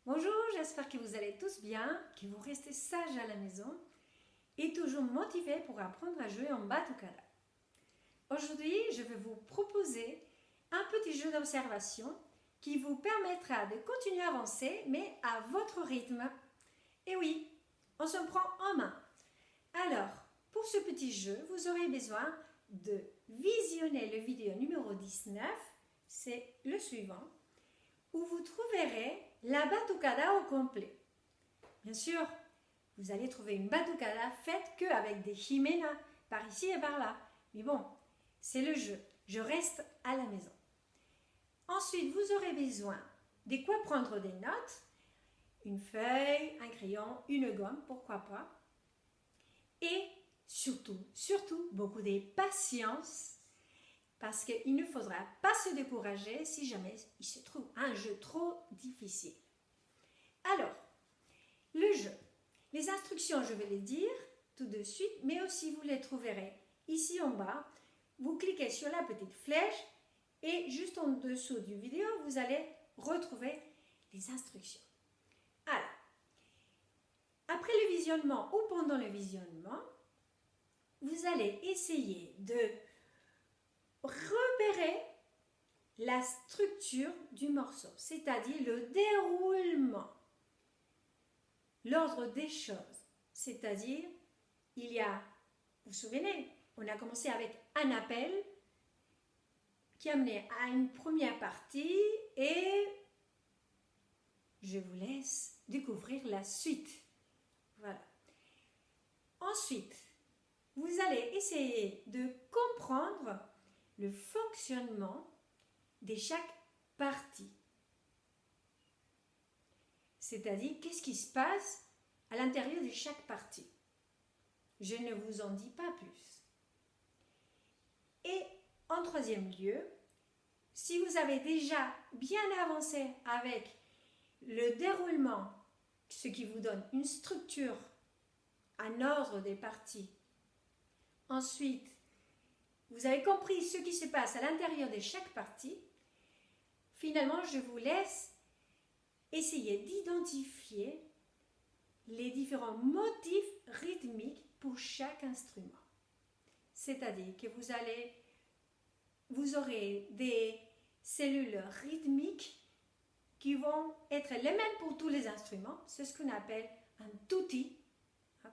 Bonjour, j'espère que vous allez tous bien, que vous restez sages à la maison et toujours motivés pour apprendre à jouer en Batucada. Aujourd'hui, je vais vous proposer un petit jeu d'observation qui vous permettra de continuer à avancer, mais à votre rythme. Et oui, on se prend en main. Alors, pour ce petit jeu, vous aurez besoin de visionner le vidéo numéro 19, c'est le suivant, où vous trouverez la batucada au complet. Bien sûr, vous allez trouver une batucada faite qu'avec des jimena par ici et par là. Mais bon, c'est le jeu. Je reste à la maison. Ensuite, vous aurez besoin de quoi prendre des notes. Une feuille, un crayon, une gomme, pourquoi pas. Et surtout, beaucoup de patience. Parce qu'il ne faudra pas se décourager si jamais il se trouve un jeu trop difficile. Alors, le jeu. Les instructions, je vais les dire tout de suite, mais aussi vous les trouverez ici en bas. Vous cliquez sur la petite flèche et juste en dessous du vidéo, vous allez retrouver les instructions. Alors, après le visionnement ou pendant le visionnement, vous allez essayer de repérer la structure du morceau, c'est-à-dire le déroulement, l'ordre des choses. C'est-à-dire, il y a, vous vous souvenez, on a commencé avec un appel qui amenait à une première partie et je vous laisse découvrir la suite. Voilà. Ensuite, vous allez essayer de comprendre le fonctionnement de chaque partie. C'est-à-dire, qu'est-ce qui se passe à l'intérieur de chaque partie. Je ne vous en dis pas plus. Et en troisième lieu, si vous avez déjà bien avancé avec le déroulement, ce qui vous donne une structure, un ordre des parties, ensuite, vous avez compris ce qui se passe à l'intérieur de chaque partie. Finalement, je vous laisse essayer d'identifier les différents motifs rythmiques pour chaque instrument. C'est-à-dire que vous aurez des cellules rythmiques qui vont être les mêmes pour tous les instruments. C'est ce qu'on appelle un tutti,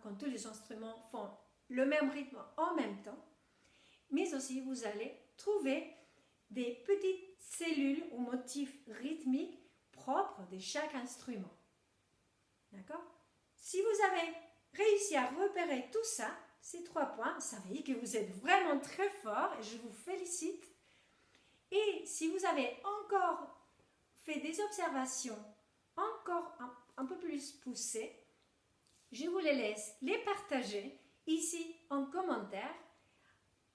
quand tous les instruments font le même rythme en même temps. Mais aussi, vous allez trouver des petites cellules ou motifs rythmiques propres de chaque instrument. D'accord? Si vous avez réussi à repérer tout ça, ces 3 points, ça veut dire que vous êtes vraiment très fort et je vous félicite. Et si vous avez encore fait des observations encore un peu plus poussées, je vous les laisse les partager ici en commentaire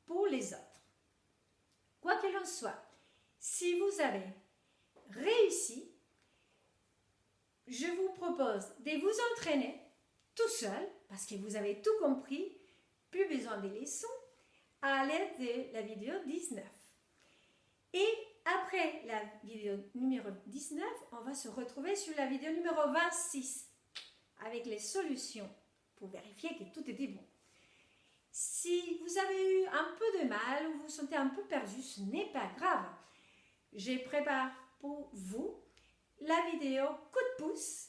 pour les autres. Quoi qu'il en soit, si vous avez réussi, je vous propose de vous entraîner tout seul, parce que vous avez tout compris, plus besoin des leçons, à l'aide de la vidéo 19. Et après la vidéo numéro 19, on va se retrouver sur la vidéo numéro 26, avec les solutions, pour vérifier que tout était bon. Si vous avez eu un peu de mal ou vous vous sentez un peu perdu, ce n'est pas grave. Je prépare pour vous la vidéo coup de pouce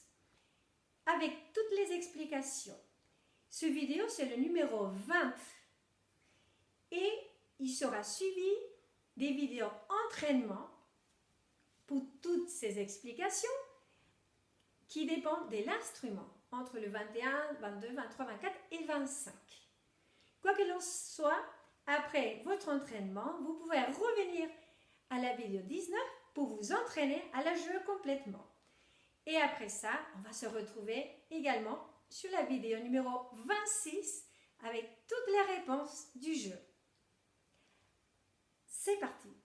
avec toutes les explications. Ce vidéo, c'est le numéro 20 et il sera suivi des vidéos entraînement pour toutes ces explications qui dépendent de l'instrument entre le 21, 22, 23, 24 et 25. Quoi qu'il en soit, après votre entraînement, vous pouvez revenir à la vidéo 19 pour vous entraîner à la jouer complètement. Et après ça, on va se retrouver également sur la vidéo numéro 26 avec toutes les réponses du jeu. C'est parti!